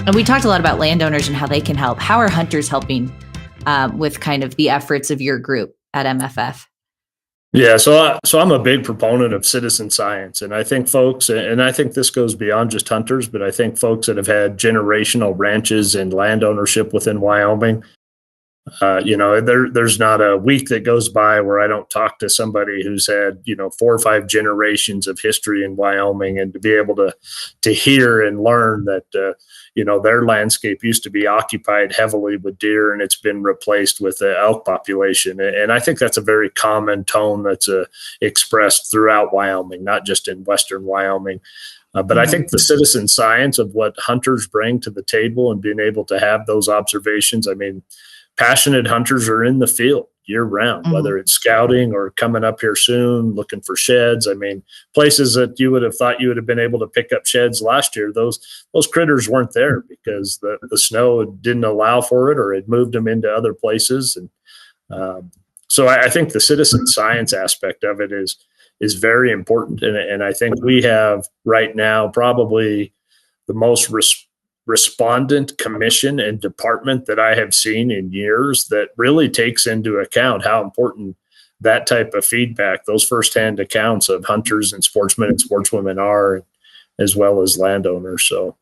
And we talked a lot about landowners and how they can help. How are hunters helping with kind of the efforts of your group at MFF? Yeah, so I'm a big proponent of citizen science, and I think folks, and I think this goes beyond just hunters, but I think folks that have had generational ranches and land ownership within Wyoming, there's not a week that goes by where I don't talk to somebody who's had 4 or 5 generations of history in Wyoming, and to be able to hear and learn that their landscape used to be occupied heavily with deer, and it's been replaced with the elk population. And I think that's a very common tone that's expressed throughout Wyoming, not just in Western Wyoming. But I think the citizen science of what hunters bring to the table and being able to have those observations, I mean, passionate hunters are in the field year round, whether it's scouting or coming up here soon, looking for sheds. I mean, places that you would have thought you would have been able to pick up sheds last year, those critters weren't there because the snow didn't allow for it, or it moved them into other places. And so I think the citizen science aspect of it is very important. And I think we have right now probably the most respondent commission and department that I have seen in years that really takes into account how important that type of feedback, those firsthand accounts of hunters and sportsmen and sportswomen are, as well as landowners. So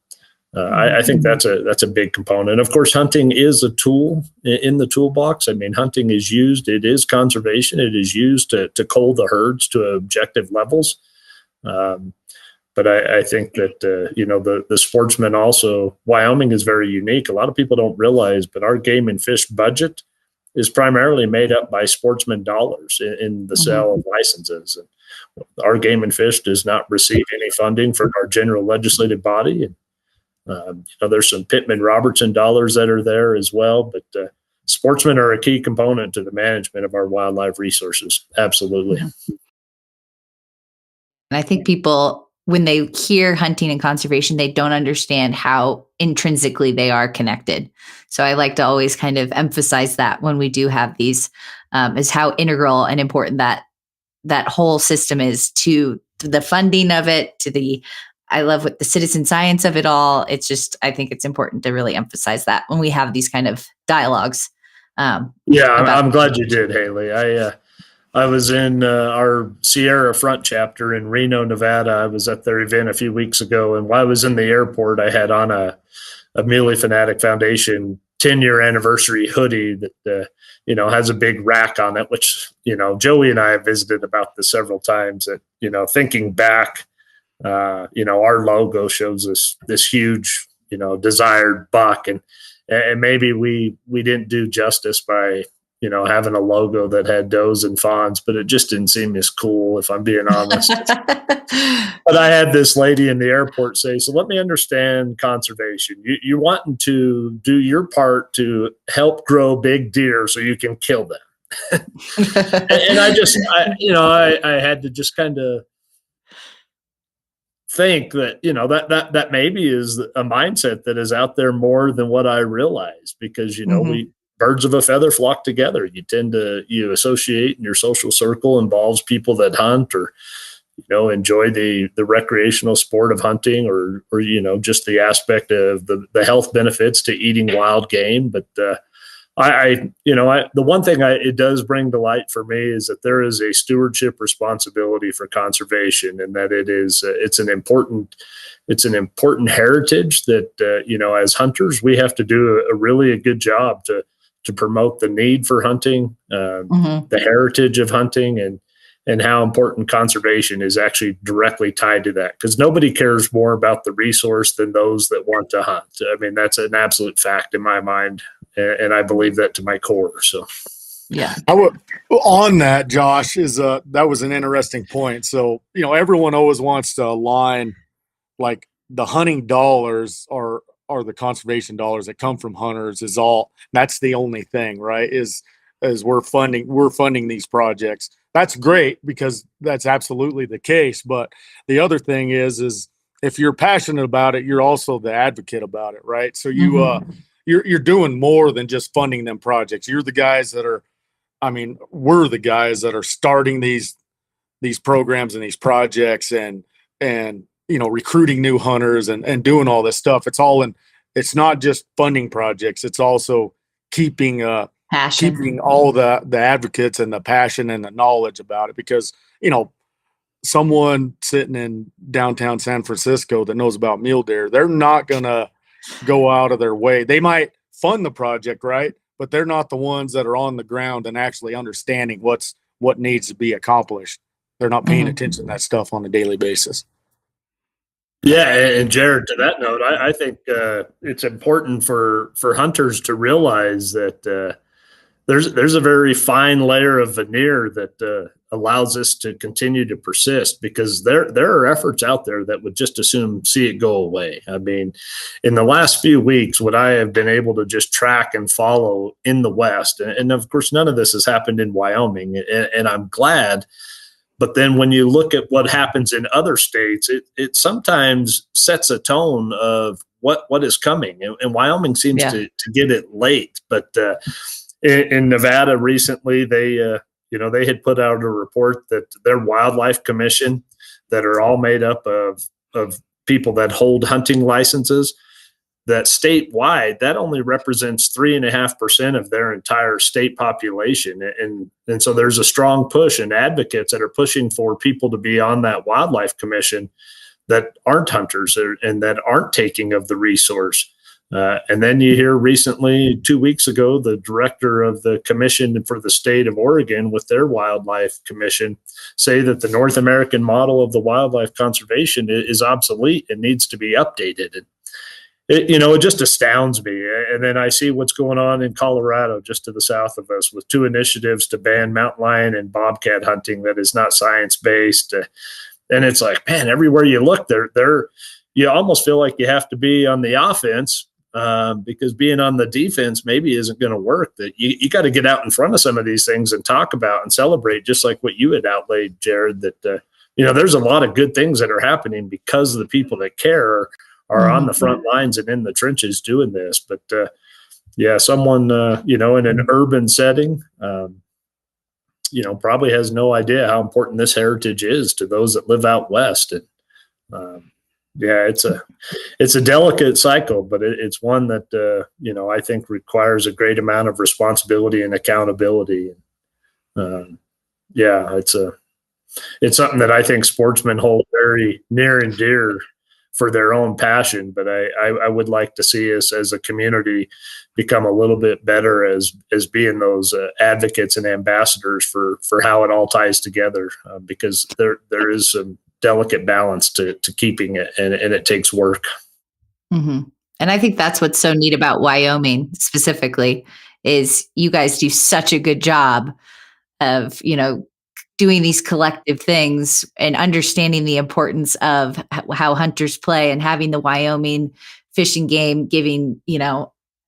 I think that's a big component. Of course, hunting is a tool in the toolbox. I mean, hunting is used, it is conservation. It is used to cull the herds to objective levels. But I think that, the sportsmen also, Wyoming is very unique. A lot of people don't realize, but our game and fish budget is primarily made up by sportsman dollars in the sale of licenses. And our game and fish does not receive any funding from our general legislative body. And, there's some Pittman-Robertson dollars that are there as well. But sportsmen are a key component to the management of our wildlife resources. Absolutely. And I think people, when they hear hunting and conservation, they don't understand how intrinsically they are connected. So I like to always kind of emphasize that when we do have these, is how integral and important that whole system is to the funding of it, I love what the citizen science of it all. It's just, I think it's important to really emphasize that when we have these kind of dialogues. I'm glad you did, Haley. I was in our Sierra Front chapter in Reno, Nevada. I was at their event a few weeks ago, and while I was in the airport, I had on a Muley Fanatic Foundation 10-year anniversary hoodie that has a big rack on it, which Joey and I have visited about this several times. That thinking back, our logo shows this huge desired buck, and maybe we didn't do justice by having a logo that had does and fawns, but it just didn't seem as cool, if I'm being honest. But I had this lady in the airport say, so let me understand conservation. You're wanting to do your part to help grow big deer so you can kill them. And I had to just kind of think that, that maybe is a mindset that is out there more than what I realize, because, birds of a feather flock together. You associate, and your social circle involves people that hunt or, enjoy the recreational sport of hunting or just the aspect of the health benefits to eating wild game. But the one thing it does bring to light for me is that there is a stewardship responsibility for conservation, and that it's an important heritage that, as hunters, we have to do a good job to promote the need for hunting, the heritage of hunting, and how important conservation is actually directly tied to that. Because nobody cares more about the resource than those that want to hunt. I mean, that's an absolute fact in my mind, and I believe that to my core. So, yeah. On that, Josh, that was an interesting point. So, everyone always wants to align, like, the hunting dollars are the conservation dollars that come from hunters that's the only thing, right? Is we're funding these projects. That's great, because that's absolutely the case. But the other thing is if you're passionate about it, you're also the advocate about it, right? So you're doing more than just funding them projects. You're the guys we're the guys that are starting these programs and these projects and recruiting new hunters and doing all this stuff. It's all it's not just funding projects. It's also keeping Passion. keeping all the advocates and the passion and the knowledge about it, because, someone sitting in downtown San Francisco that knows about mule deer, they're not going to go out of their way. They might fund the project, right? But they're not the ones that are on the ground and actually understanding what needs to be accomplished. They're not paying attention to that stuff on a daily basis. Yeah, and Jared, to that note, I think it's important for hunters to realize that there's a very fine layer of veneer that allows us to continue to persist, because there are efforts out there that would just assume see it go away. I mean, in the last few weeks, what I have been able to just track and follow in the West, and of course, none of this has happened in Wyoming, and I'm glad. But then when you look at what happens in other states, it sometimes sets a tone of what is coming. And Wyoming seems to get it late. But in Nevada recently, they had put out a report that their wildlife commission, that are all made up of people that hold hunting licenses, that statewide, that only represents 3.5% of their entire state population. And so there's a strong push, and advocates that are pushing for people to be on that wildlife commission that aren't hunters and that aren't taking of the resource. And then you hear recently, 2 weeks ago, the director of the commission for the state of Oregon with their wildlife commission say that the North American model of the wildlife conservation is obsolete and needs to be updated. And it just astounds me. And then I see what's going on in Colorado, just to the south of us, with 2 initiatives to ban mountain lion and bobcat hunting that is not science-based. And it's like, man, everywhere you look, you almost feel like you have to be on the offense, because being on the defense maybe isn't going to work. That you got to get out in front of some of these things and talk about and celebrate, just like what you had outlaid, Jared, that, there's a lot of good things that are happening because of the people that care are on the front lines and in the trenches doing this. But someone, in an urban setting, probably has no idea how important this heritage is to those that live out West. And it's a delicate cycle, but it's one that, I think requires a great amount of responsibility and accountability. It's something that I think sportsmen hold very near and dear for their own passion. But I would like to see us as a community become a little bit better as being those advocates and ambassadors for how it all ties together, because there is some delicate balance to keeping it, and it takes work. Mm-hmm. And I think that's what's so neat about Wyoming specifically, is you guys do such a good job of, doing these collective things and understanding the importance of how hunters play, and having the Wyoming Fish and Game giving,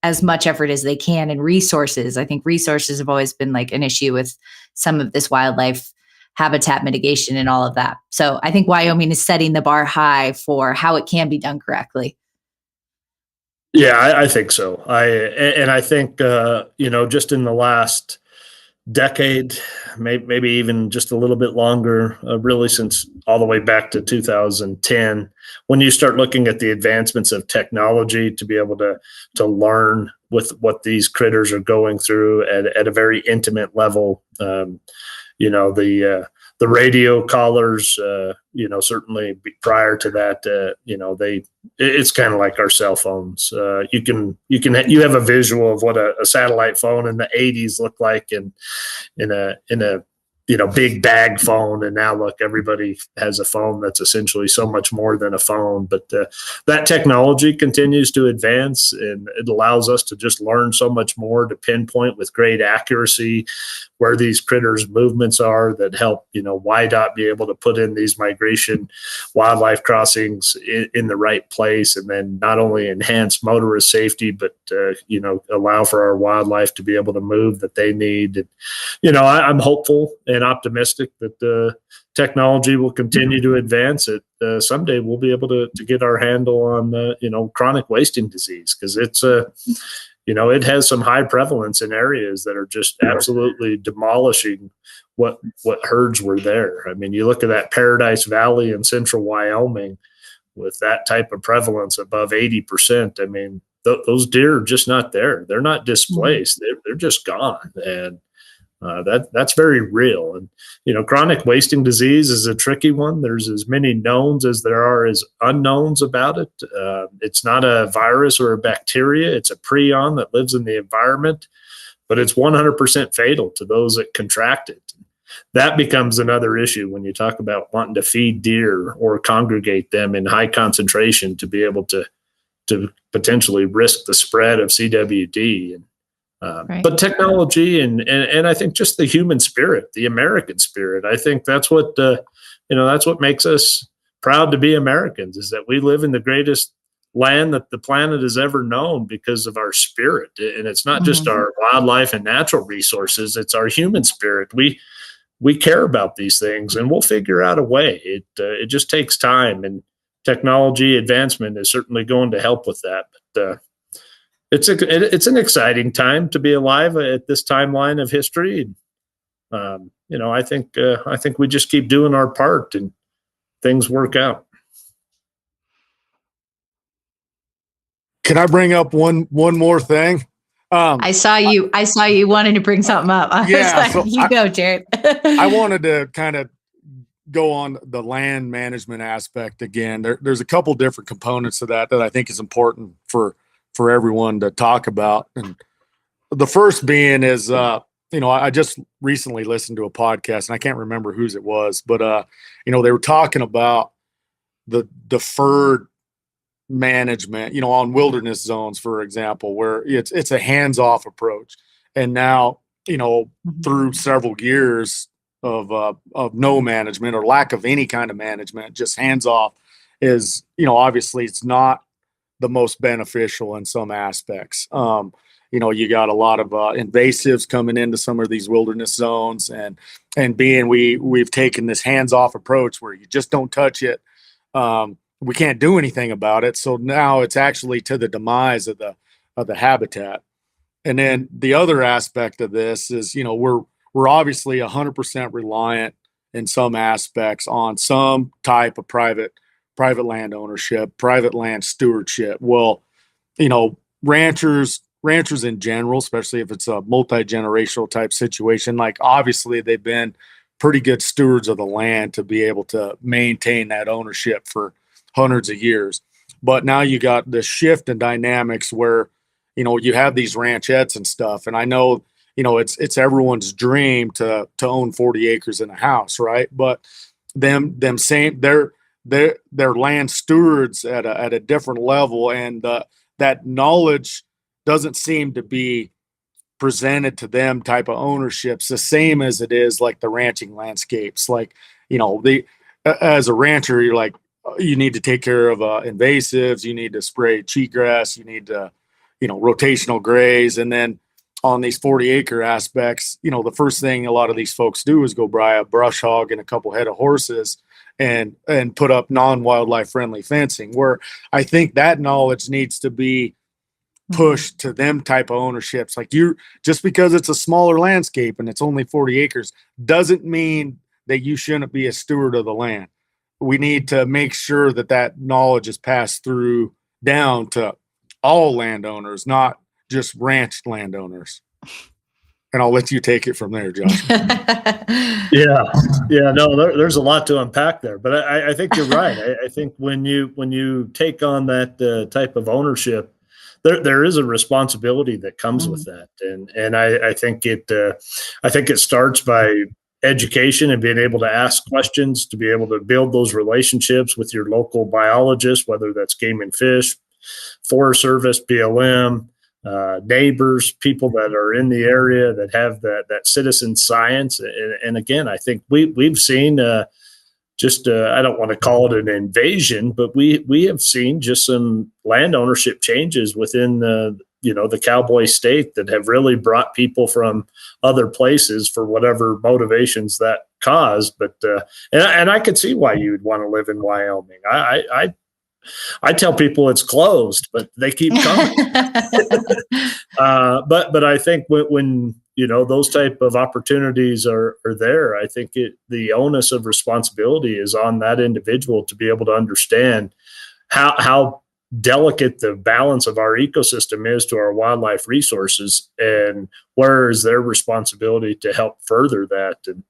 as much effort as they can, and resources. I think resources have always been like an issue with some of this wildlife habitat mitigation and all of that. So I think Wyoming is setting the bar high for how it can be done correctly. Yeah, I think so. I think, just in the last decade, maybe even just a little bit longer, really since all the way back to 2010, when you start looking at the advancements of technology to be able to learn with what these critters are going through at a very intimate level. The radio collars, certainly prior to that, it's kind of like our cell phones. You have a visual of what a satellite phone in the 80s looked like in a big bag phone. And now look, everybody has a phone that's essentially so much more than a phone. But that technology continues to advance, and it allows us to just learn so much more, to pinpoint with great accuracy where these critters' movements are, that help, YDOT be able to put in these migration wildlife crossings in the right place, and then not only enhance motorist safety, but, allow for our wildlife to be able to move that they need. And, I'm hopeful and optimistic that technology will continue to advance. It someday we'll be able to get our handle on, chronic wasting disease, because it's it has some high prevalence in areas that are just absolutely demolishing what herds were there. I mean, you look at that Paradise Valley in central Wyoming with that type of prevalence above 80%. I mean, those deer are just not there. They're not displaced. They're just gone. And that's very real. And, chronic wasting disease is a tricky one. There's as many knowns as there are as unknowns about it. It's not a virus or a bacteria. It's a prion that lives in the environment, but it's 100% fatal to those that contract it. That becomes another issue when you talk about wanting to feed deer or congregate them in high concentration to be able to potentially risk the spread of CWD. And Right. But technology and I think just the human spirit, the American spirit, I think that's what that's what makes us proud to be Americans, is that we live in the greatest land that the planet has ever known because of our spirit. And it's not just our wildlife and natural resources; it's our human spirit. We care about these things, and we'll figure out a way. It just takes time, and technology advancement is certainly going to help with that. But it's an exciting time to be alive at this timeline of history. I think we just keep doing our part and things work out. Can I bring up one more thing? I saw you wanting to bring something up. You go, Jared. I wanted to kind of go on the land management aspect again. There's a couple different components to that I think is important for everyone to talk about. And the first being is, I just recently listened to a podcast, and I can't remember whose it was, but, they were talking about the deferred management, on wilderness zones, for example, where it's a hands-off approach. And now, through several years of no management or lack of any kind of management, just hands-off is, obviously it's not the most beneficial in some aspects. You got a lot of invasives coming into some of these wilderness zones, and being we've taken this hands-off approach where you just don't touch it. We can't do anything about it. So now it's actually to the demise of the habitat. And then the other aspect of this is, we're obviously 100% reliant in some aspects on some type of private land ownership, private land stewardship. Well, ranchers in general, especially if it's a multi-generational type situation, like obviously they've been pretty good stewards of the land to be able to maintain that ownership for hundreds of years. But now you got this shift in dynamics where, you have these ranchettes and stuff. And I know, it's everyone's dream to own 40 acres in a house, right? But they're land stewards at a different level, and that knowledge doesn't seem to be presented to them type of ownerships the same as it is like the ranching landscapes. Like, as a rancher, you're like, you need to take care of invasives, you need to spray cheatgrass, you need to, rotational graze. And then on these 40-acre aspects, the first thing a lot of these folks do is go buy a brush hog and a couple head of horses and put up non-wildlife friendly fencing, where I think that knowledge needs to be pushed to them type of ownerships. Like, just because it's a smaller landscape and it's only 40 acres doesn't mean that you shouldn't be a steward of the land. We need to make sure that knowledge is passed through down to all landowners, not just ranch landowners. And I'll let you take it from there, Josh. No, there's a lot to unpack there, but I think you're right. I think when you take on that type of ownership, there is a responsibility that comes with that, and I think it starts by education and being able to ask questions, to be able to build those relationships with your local biologist, whether that's Game and Fish, Forest Service, BLM, neighbors, people that are in the area that have that citizen science. And again, I think we've seen I don't want to call it an invasion, but we have seen just some land ownership changes within the cowboy state that have really brought people from other places for whatever motivations that caused. But and I could see why you'd want to live in Wyoming. I tell people it's closed, but they keep coming. But I think when those type of opportunities are there, I think the onus of responsibility is on that individual to be able to understand how delicate the balance of our ecosystem is to our wildlife resources, and where is their responsibility to help further that. And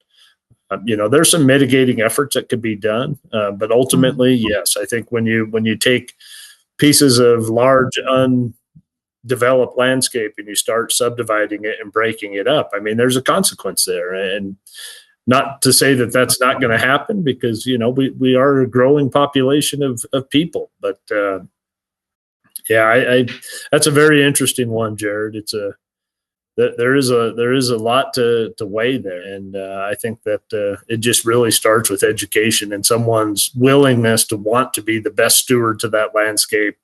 there's some mitigating efforts that could be done, but ultimately, yes, I think when you take pieces of large undeveloped landscape and you start subdividing it and breaking it up, I mean, there's a consequence there. And not to say that that's not going to happen, because we are a growing population of people, but I that's a very interesting one, Jared. There is a lot to weigh there, and I think that it just really starts with education and someone's willingness to want to be the best steward to that landscape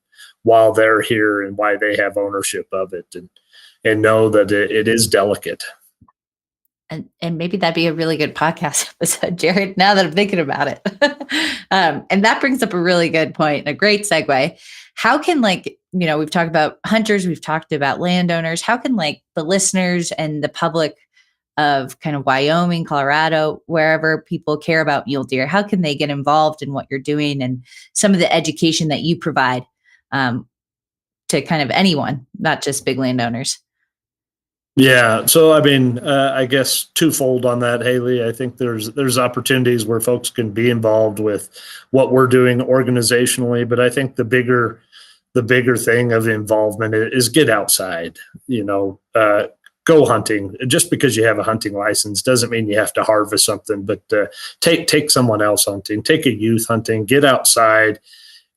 while they're here, and why they have ownership of it, and know that it is delicate. And maybe that'd be a really good podcast episode, Jared, now that I'm thinking about it. And that brings up a really good point, a great segue. How can, we've talked about hunters, we've talked about landowners. How can the listeners and the public of kind of Wyoming, Colorado, wherever people care about mule deer, how can they get involved in what you're doing and some of the education that you provide to kind of anyone, not just big landowners? Yeah. So, I mean, I guess twofold on that, Haley. I think there's opportunities where folks can be involved with what we're doing organizationally, but I think the bigger thing of involvement is get outside, go hunting. Just because you have a hunting license doesn't mean you have to harvest something, but take someone else hunting, take a youth hunting, get outside,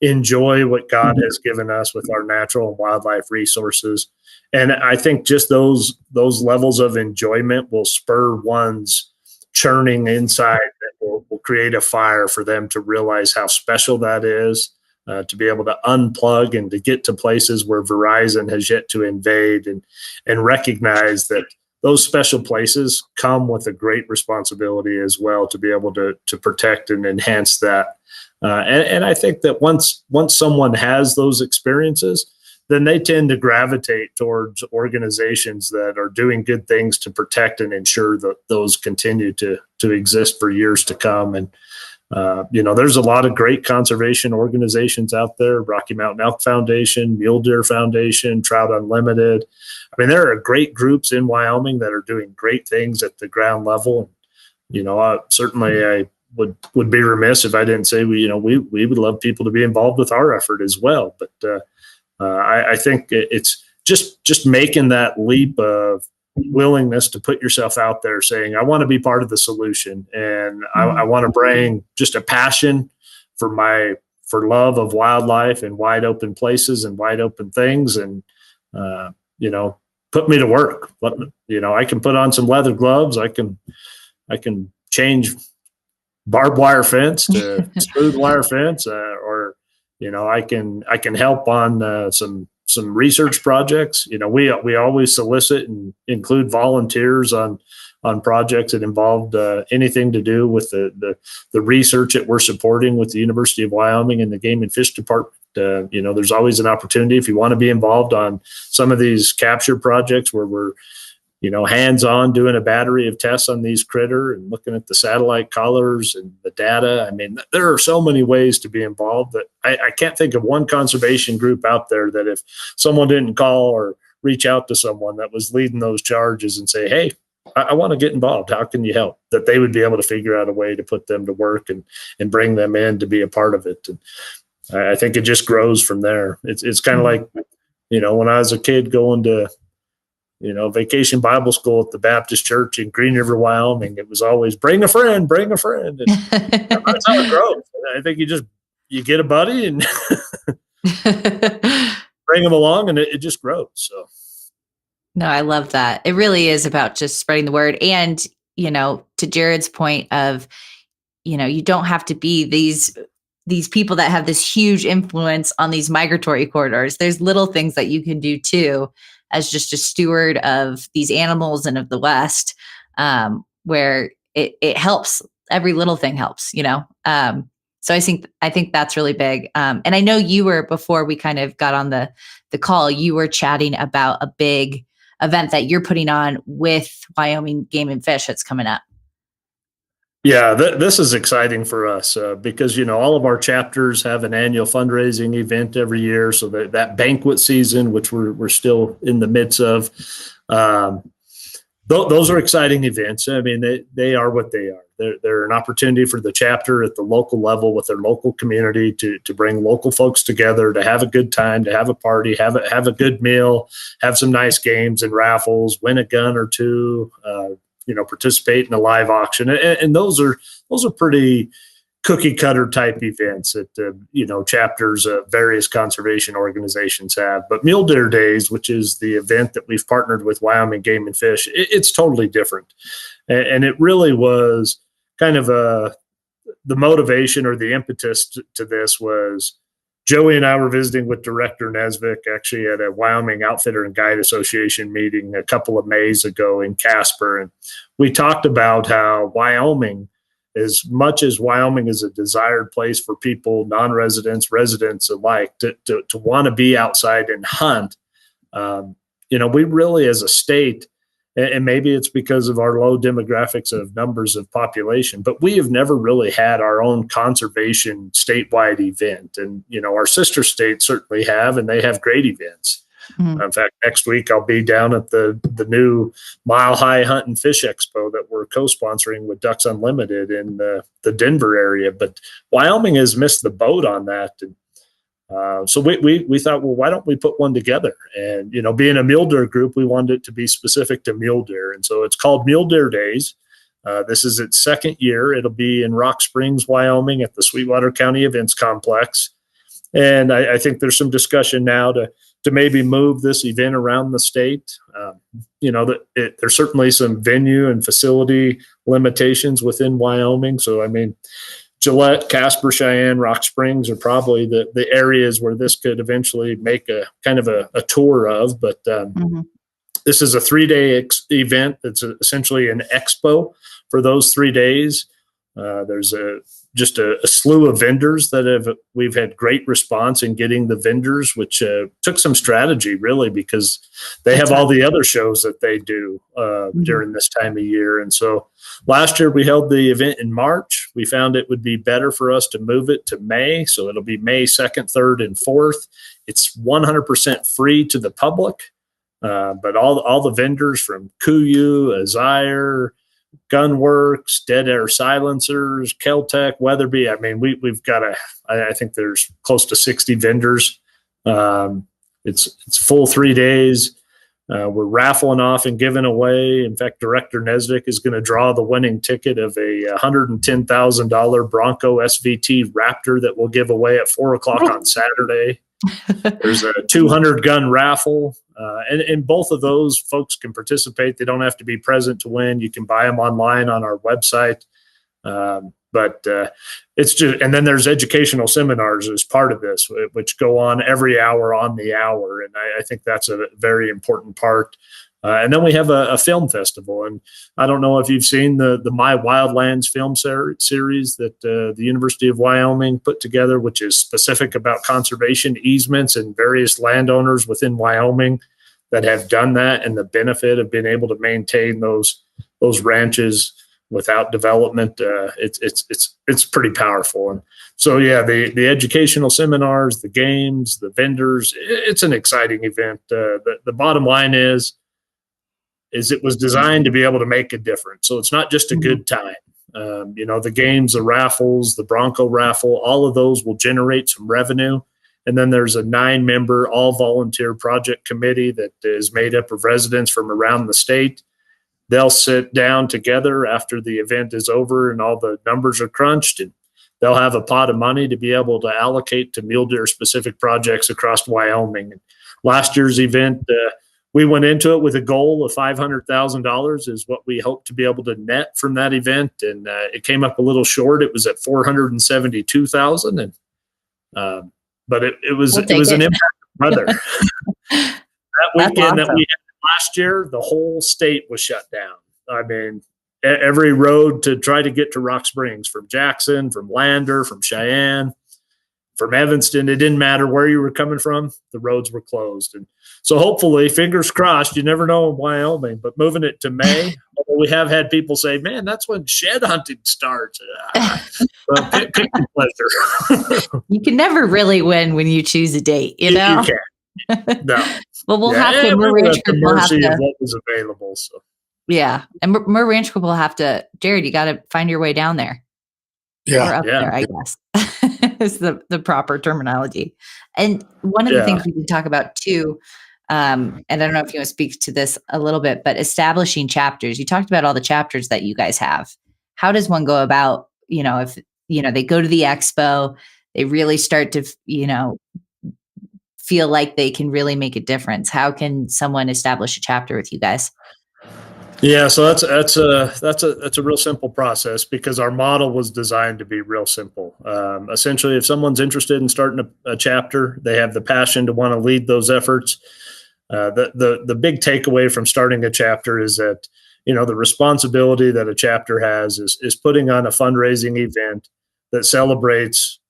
enjoy what God has given us with our natural and wildlife resources. And I think just those levels of enjoyment will spur one's churning inside, that will create a fire for them to realize how special that is, to be able to unplug and to get to places where Verizon has yet to invade, and recognize that those special places come with a great responsibility as well, to be able to protect and enhance that. And I think that once someone has those experiences, then they tend to gravitate towards organizations that are doing good things to protect and ensure that those continue to exist for years to come. And, there's a lot of great conservation organizations out there: Rocky Mountain Elk Foundation, Mule Deer Foundation, Trout Unlimited. I mean, there are great groups in Wyoming that are doing great things at the ground level. Certainly I would be remiss if I didn't say we would love people to be involved with our effort as well. But I think it's just making that leap of willingness to put yourself out there, saying, I want to be part of the solution, and I want to bring just a passion for love of wildlife and wide open places and wide open things, and put me to work. I can put on some leather gloves. I can change barbed wire fence to smooth wire fence, or I can help on some research projects. We always solicit and include volunteers on projects that involved anything to do with the research that we're supporting with the University of Wyoming and the Game and Fish Department. There's always an opportunity if you want to be involved on some of these capture projects where we're hands-on doing a battery of tests on these critter and looking at the satellite colors and the data. I mean, there are so many ways to be involved that I can't think of one conservation group out there that if someone didn't call or reach out to someone that was leading those charges and say, hey, I want to get involved, how can you help? That they would be able to figure out a way to put them to work and bring them in to be a part of it. And I think it just grows from there. It's kind of like, when I was a kid going to vacation Bible school at the Baptist Church in Green River, Wyoming, it was always bring a friend. And that's how it grows. I think you get a buddy and bring them along, and it just grows. So. No, I love that. It really is about just spreading the word. And, to Jared's point of, you don't have to be these people that have this huge influence on these migratory corridors. There's little things that you can do too, as just a steward of these animals and of the West, where it helps. Every little thing helps, So I think that's really big. And I know you were, before we kind of got on the call, you were chatting about a big event that you're putting on with Wyoming Game and Fish that's coming up. Yeah, this is exciting for us because, all of our chapters have an annual fundraising event every year. So that banquet season, which we're still in the midst of, um, those are exciting events. I mean, they are what they are. They're an opportunity for the chapter at the local level with their local community to bring local folks together, to have a good time, to have a party, have a good meal, have some nice games and raffles, win a gun or two, participate in a live auction. And those are pretty cookie cutter type events that chapters of various conservation organizations have. But Mule Deer Days, which is the event that we've partnered with Wyoming Game and Fish, it's totally different, and it really was kind of the motivation or the impetus to this was Joey and I were visiting with Director Nesvik actually at a Wyoming Outfitter and Guide Association meeting a couple of Mays ago in Casper, and we talked about how Wyoming, as much as Wyoming is a desired place for people, non-residents, residents alike, to want to be outside and hunt, we really, as a state, and maybe it's because of our low demographics of numbers of population, but we have never really had our own conservation statewide event. And, our sister states certainly have, and they have great events. Mm-hmm. In fact, next week I'll be down at the new Mile High Hunt and Fish Expo that we're co-sponsoring with Ducks Unlimited in the Denver area. But Wyoming has missed the boat on that. And so we thought, well, why don't we put one together? And, being a mule deer group, we wanted it to be specific to mule deer. And so it's called Mule Deer Days. This is its second year. It'll be in Rock Springs, Wyoming at the Sweetwater County Events Complex. And I think there's some discussion now to maybe move this event around the state. There's certainly some venue and facility limitations within Wyoming. So, I mean, Gillette, Casper, Cheyenne, Rock Springs are probably the areas where this could eventually make a kind of a tour of. But This is a 3-day event. It's essentially an expo for those 3 days. There's just a slew of vendors that we've had great response in getting the vendors, which took some strategy really, because they have all the other shows that they do during this time of year. And so last year we held the event in March. We found it would be better for us to move it to May. So it'll be May 2nd, 3rd, and 4th. It's 100% free to the public. But all the vendors from Kuyu, Azire, Gunworks, Dead Air Silencers, Keltec, Weatherby. I mean, we've got I think there's close to 60 vendors. It's full 3 days. We're raffling off and giving away. In fact, Director Nesvik is going to draw the winning ticket of a $110,000 Bronco SVT Raptor that we'll give away at 4:00 on Saturday. There's a 200 gun raffle. And both of those folks can participate. They don't have to be present to win. You can buy them online on our website. But it's just, and then there's educational seminars as part of this, which go on every hour on the hour. And I think that's a very important part. And then we have a film festival. And I don't know if you've seen the My Wildlands film series that the University of Wyoming put together, which is specific about conservation easements and various landowners within Wyoming that have done that, and the benefit of being able to maintain those ranches without development. It's pretty powerful. And so, yeah, the educational seminars, the games, the vendors, it's an exciting event. The bottom line is it was designed to be able to make a difference. So it's not just a good time. The games, the raffles, the Bronco raffle, all of those will generate some revenue. And then there's a 9-member all-volunteer project committee that is made up of residents from around the state. They'll sit down together after the event is over and all the numbers are crunched, and they'll have a pot of money to be able to allocate to mule deer specific projects across Wyoming. And last year's event, we went into it with a goal of $500,000 is what we hoped to be able to net from that event. And it came up a little short. It was at $472,000. And, but it was an impact of weather. That weekend that we had last year, the whole state was shut down. I mean, every road to try to get to Rock Springs, from Jackson, from Lander, from Cheyenne, from Evanston, it didn't matter where you were coming from, the roads were closed. And so hopefully, fingers crossed, you never know in Wyoming, but moving it to May, we have had people say, man, that's when shed hunting starts. Well, pick your pleasure. You can never really win when you choose a date, you know? You can't. No. Well, we'll have to, we were at the we'll mercy have of to, what was available. So. yeah. And Mirr Ranch Group will have to, Jared, you got to find your way down there. Or up there, I guess, is the proper terminology. And one of the things we can talk about too, and I don't know if you want to speak to this a little bit, but establishing chapters. You talked about all the chapters that you guys have. How does one go about, if, they go to the expo, they really start to, feel like they can really make a difference? How can someone establish a chapter with you guys? Yeah, so that's a real simple process because our model was designed to be real simple. Essentially, if someone's interested in starting a chapter, they have the passion to want to lead those efforts. The big takeaway from starting a chapter is that the responsibility that a chapter has is putting on a fundraising event that celebrates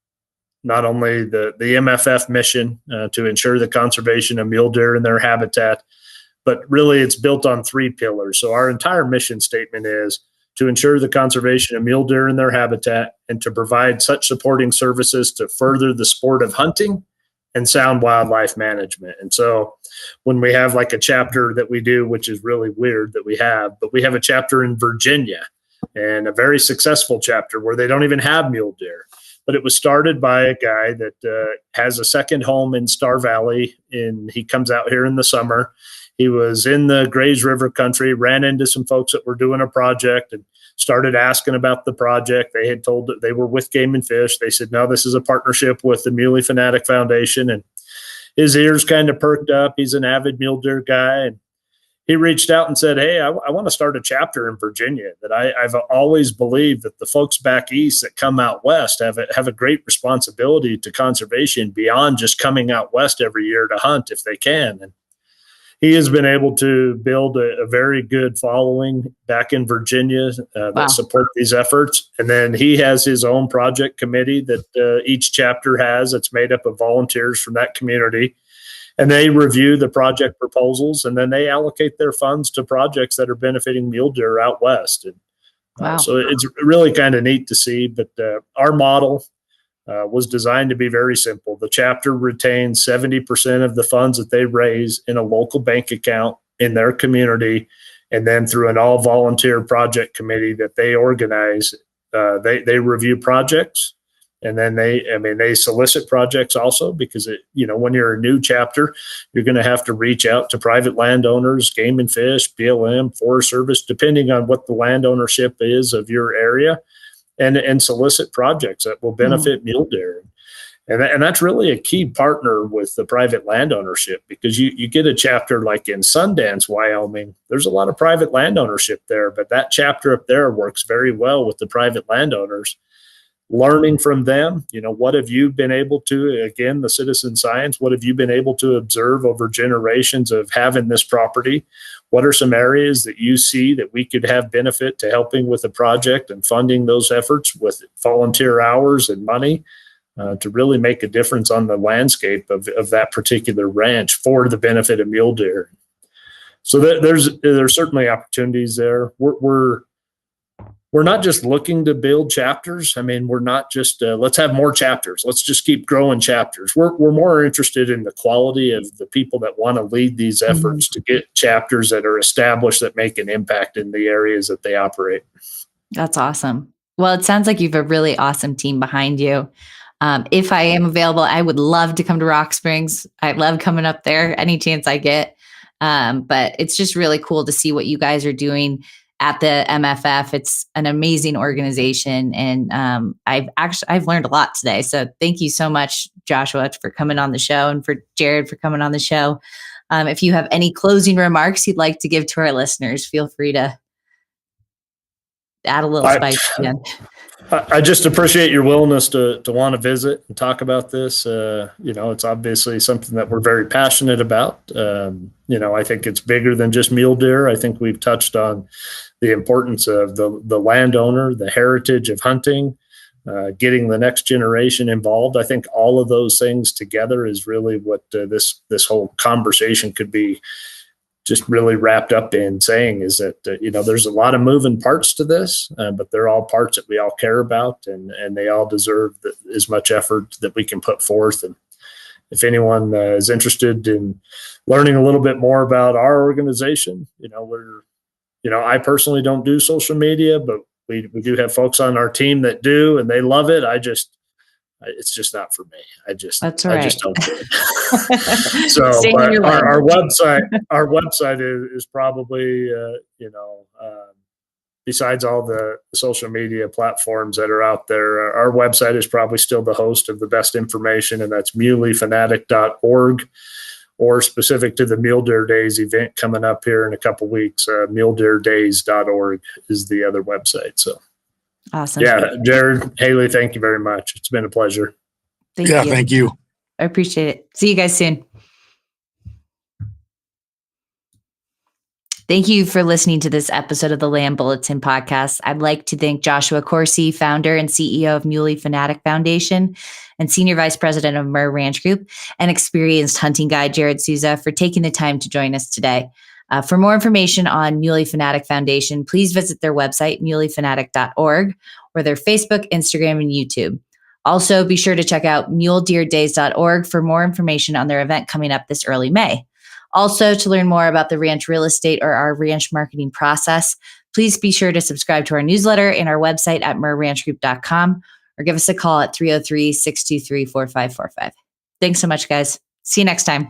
not only the MFF mission to ensure the conservation of mule deer in their habitat, but really it's built on 3 pillars. So our entire mission statement is to ensure the conservation of mule deer in their habitat and to provide such supporting services to further the sport of hunting and sound wildlife management. And so when we have like a chapter that we do, which is really weird that we have a chapter in Virginia, and a very successful chapter where they don't even have mule deer. But it was started by a guy that has a second home in Star Valley, and he comes out here in the summer. He was in the Grays River country, ran into some folks that were doing a project and started asking about the project. They had told that they were with Game and Fish. They said, no, this is a partnership with the Muley Fanatic Foundation. And his ears kind of perked up. He's an avid mule deer guy. And he reached out and said, hey, I want to start a chapter in Virginia. That I've always believed that the folks back east that come out west have a great responsibility to conservation beyond just coming out west every year to hunt if they can. And he has been able to build a very good following back in Virginia that support these efforts. And then he has his own project committee that each chapter has. It's made up of volunteers from that community. And they review the project proposals, and then they allocate their funds to projects that are benefiting mule deer out west. And so it's really kind of neat to see. But our model was designed to be very simple. The chapter retains 70% of the funds that they raise in a local bank account in their community, and then through an all-volunteer project committee that they organize, they review projects, and then they solicit projects also because when you're a new chapter, you're going to have to reach out to private landowners, Game and Fish, BLM, Forest Service, depending on what the land ownership is of your area. And solicit projects that will benefit mule deer. And that's really a key partner with the private land ownership because you get a chapter like in Sundance, Wyoming, there's a lot of private land ownership there, but that chapter up there works very well with the private landowners. Learning from them, what have you been able to, again, the citizen science, what have you been able to observe over generations of having this property? What are some areas that you see that we could have benefit to helping with the project and funding those efforts with volunteer hours and money to really make a difference on the landscape of that particular ranch for the benefit of mule deer? So there's certainly opportunities there. We're not just looking to build chapters. I mean, we're not just let's have more chapters. Let's just keep growing chapters. We're more interested in the quality of the people that want to lead these efforts to get chapters that are established that make an impact in the areas that they operate. That's awesome. Well, it sounds like you have a really awesome team behind you. If I am available, I would love to come to Rock Springs. I love coming up there any chance I get. But it's just really cool to see what you guys are doing at the MFF. It's an amazing organization. And I've learned a lot today. So thank you so much, Joshua, for coming on the show, and for Jared for coming on the show. If you have any closing remarks you'd like to give to our listeners, feel free to add a little spice again. I just appreciate your willingness to want to visit and talk about this. It's obviously something that we're very passionate about. I think it's bigger than just mule deer. I think we've touched on the importance of the landowner, the heritage of hunting, getting the next generation involved. I think all of those things together is really what this whole conversation could be just really wrapped up in saying, is that, there's a lot of moving parts to this, but they're all parts that we all care about, and they all deserve as much effort that we can put forth. And if anyone is interested in learning a little bit more about our organization, I personally don't do social media, but we do have folks on our team that do, and they love it. It's just not for me. That's right. I just don't do it. So, but our website is probably, besides all the social media platforms that are out there, our website is probably still the host of the best information, and that's muleyfanatic.org, or specific to the Mule Deer Days event coming up here in a couple weeks, muledeerdays.org is the other website. So. Awesome. Yeah, Jared, Haley, thank you very much. It's been a pleasure. Thank you. I appreciate it. See you guys soon. Thank you for listening to this episode of the Land Bulletin podcast. I'd like to thank Joshua Coursey, founder and CEO of Muley Fanatic Foundation and Senior Vice President of Mirr Ranch Group, and experienced hunting guide Jared Souza for taking the time to join us today. For more information on Muley Fanatic Foundation, please visit their website, muleyfanatic.org, or their Facebook, Instagram, and YouTube. Also, be sure to check out muledeerdays.org for more information on their event coming up this early May. Also, to learn more about the ranch real estate or our ranch marketing process, please be sure to subscribe to our newsletter and our website at mirranchgroup.com, or give us a call at 303-623-4545. Thanks so much, guys. See you next time.